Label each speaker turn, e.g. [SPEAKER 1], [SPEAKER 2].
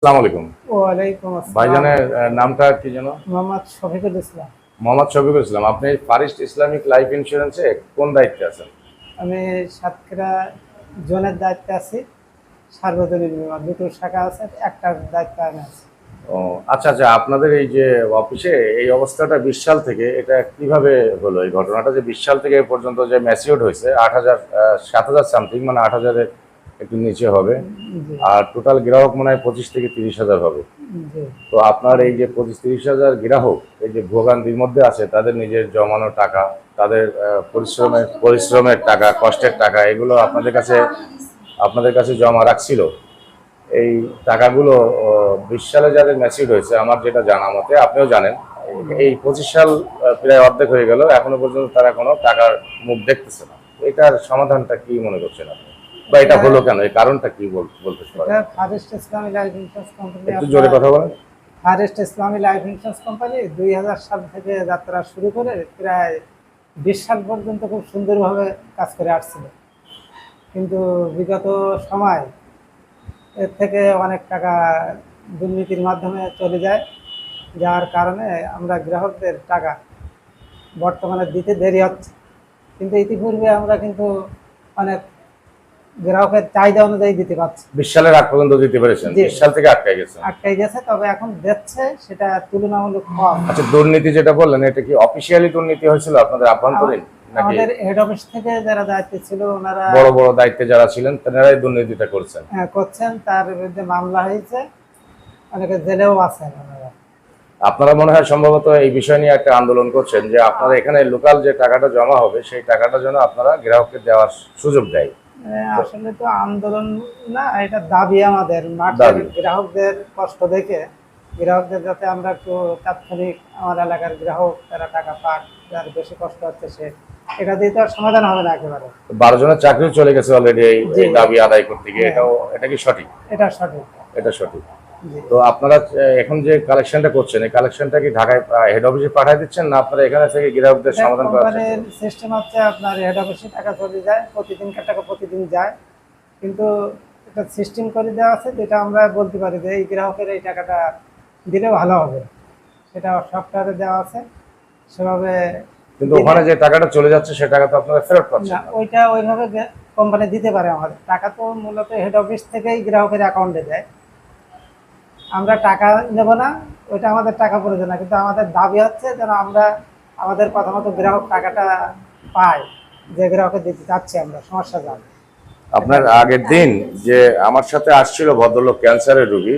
[SPEAKER 1] আসসালামু আলাইকুম।
[SPEAKER 2] ওয়ালাইকুম আসসালাম।
[SPEAKER 1] ভাইজানের নামটা কি যেন?
[SPEAKER 2] মোহাম্মদ শফিকুল ইসলাম।
[SPEAKER 1] মোহাম্মদ শফিকুল ইসলাম। আপনি ফারিস্ট ইসলামিক লাইফ ইন্স্যুরেন্সে কোন দায়িত্বে আছেন?
[SPEAKER 2] আমি সাতক্ষীরা জোনের দায়িত্বে আছি। সার্বজনীন বীমা দুটো শাখা আছে, একটার দায়িত্বে আমি আছি।
[SPEAKER 1] ও আচ্ছা আচ্ছা, আপনাদের এই যে অফিসে এই অবস্থাটা 20 সাল থেকে এটা কিভাবে হলো? এই ঘটনাটা যে 20 সাল থেকে এ পর্যন্ত যে ম্যাচিউরড হয়েছে 8,000 7,000 সামথিং, মানে 8,000-এর একটু নিচে হবে।
[SPEAKER 2] জি
[SPEAKER 1] আর টোটাল গ্রাহক মনে হয় 25 থেকে 30,000 হবে।
[SPEAKER 2] জি
[SPEAKER 1] তো আপনার এই যে 25-30,000 গ্রাহক এই যে ভোগান্তির মধ্যে আছে, তাদের নিজের জমানো টাকা, তাদের পরিশ্রমের টাকা, কষ্টের টাকা, এগুলো আপনাদের কাছে জমা রাখছিল। এই টাকাগুলো 20 সালে যাদের ম্যাচিউর হয়েছে, আমার যেটা জানা মতে, আপনিও জানেন, এই 25 সাল প্রায় অর্ধেক হয়ে গেল, এখনো পর্যন্ত তারা কোনো টাকার মুখ দেখতেছে না। এটার সমাধানটা কি মনে করছেন আপনি, বা এটা হলো কেন, এই কারণটা কি বলতে পারেন?
[SPEAKER 2] এটা ফারেস্ট ইসলামী লাইফ ইন্স্যুরেন্স কোম্পানি।
[SPEAKER 1] একটু জোরে কথা বলেন।
[SPEAKER 2] ফারেস্ট ইসলামী লাইফ ইন্স্যুরেন্স কোম্পানি 2000 সাল থেকে যাত্রা শুরু করে প্রায় 20 সাল পর্যন্ত খুব সুন্দরভাবে কাজ করে আসছিল। কিন্তু বিগত সময় এর থেকে অনেক টাকা দুর্নীতির মাধ্যমে চলে যায়, যার কারণে আমরা গ্রাহকদের টাকা বর্তমানে দিতে দেরি হচ্ছে। কিন্তু ইতিপূর্বে আমরা কিন্তু অনেক গ্রাহকের চাহিদা অনুযায়ী দিতে পারছি।
[SPEAKER 1] 20 সালের আগ পর্যন্ত দিতে পেরেছেন,
[SPEAKER 2] জি।
[SPEAKER 1] 20 সাল থেকে আটকায় গেছে।
[SPEAKER 2] আটকাই গেছে, তবে এখন দিচ্ছে সেটা তুলনামূলক কম।
[SPEAKER 1] আচ্ছা, দুর্নীতি যেটা বললেন, এটা কি অফিসিয়ালি দুর্নীতি হয়েছিল আপনাদের আভ্যন্তরীণ, নাকি
[SPEAKER 2] আমাদের হেড অফিস থেকে যারা দায়িত্বে ছিল ওনারা
[SPEAKER 1] বড় বড় দায়িত্বে যারা ছিলেন তারাই দুর্নীতিটা করছেন?
[SPEAKER 2] করছেন, তার বিরুদ্ধে মামলা হয়েছে, অনেকে জেলেও আছেন ওনারা।
[SPEAKER 1] আপনারা মনে হয় সম্ভবত এই বিষয় নিয়ে একটা আন্দোলন করছেন যে আপনারা এখানে লোকাল যে টাকাটা জমা হবে সেই টাকাটা যেন আপনারা গ্রাহককে দেওয়ার সুযোগ দেয়।
[SPEAKER 2] আসলে তো আন্দোলন না, এটা দাবি আমাদের। মাঠের
[SPEAKER 1] দাবি।
[SPEAKER 2] গ্রাহকদের কষ্ট দেখে গ্রাহকদের যাতে আমরা একটু তাৎক্ষণিক, আমার এলাকার গ্রাহক তারা টাকা পাক, যার বেশি কষ্ট হচ্ছে সে, এটা দিয়ে তো আর সমাধান হবে না একেবারে।
[SPEAKER 1] 12 জনের চাকরি চলে গেছে অলরেডি এই
[SPEAKER 2] জি।
[SPEAKER 1] দাবি আদায় করতে গিয়ে।
[SPEAKER 2] হ্যাঁ।
[SPEAKER 1] এটা কি সঠিক?
[SPEAKER 2] এটা সঠিক।
[SPEAKER 1] এটা সঠিক।
[SPEAKER 2] জি।
[SPEAKER 1] তো আপনারা এখন যে কালেকশনটা করছেন, এই কালেকশনটা কি ঢাকায় হেড অফিসে পাঠিয়ে দিচ্ছেন, না আপনারা এখানে থেকে গ্রাহকদের সমাধান করার চেষ্টা
[SPEAKER 2] কোম্পানির
[SPEAKER 1] করছেন?
[SPEAKER 2] সিস্টেম হচ্ছে আপনার হেড অফিসে টাকা চলে যায়, প্রতিদিনকার টাকা প্রতিদিন যায়। কিন্তু এটা সিস্টেম করে দেওয়া আছে, যেটা আমরা বলতে পারি যে এই গ্রাহকের এই টাকাটা দিলে ভালো হবে, সেটা সফটওয়্যারে দেওয়া আছে সেভাবে।
[SPEAKER 1] কিন্তু ওখানে যে টাকাটা চলে যাচ্ছে সে টাকা তো আপনারা ফেরত পাচ্ছেন
[SPEAKER 2] না,
[SPEAKER 1] না।
[SPEAKER 2] ওইটা ওইভাবে কোম্পানি দিতে পারে। আমাদের টাকা তো মূলত হেড অফিস থেকেই গ্রাহকের অ্যাকাউন্টে দেয়। আমরা টাকা নেব না, ওইটা আমাদের টাকা প্রয়োজন না, কিন্তু আমাদের দাবি হচ্ছে যেন আমরা আমাদের কথা মতো গ্রাহক টাকাটা পাই, যে গ্রাহকের দিতে চাচ্ছি আমরা, সমস্যা যাবে।
[SPEAKER 1] আপনার আগের দিন যে আমার সাথে আসছিল ভদ্রলোক, ক্যান্সারের রোগী,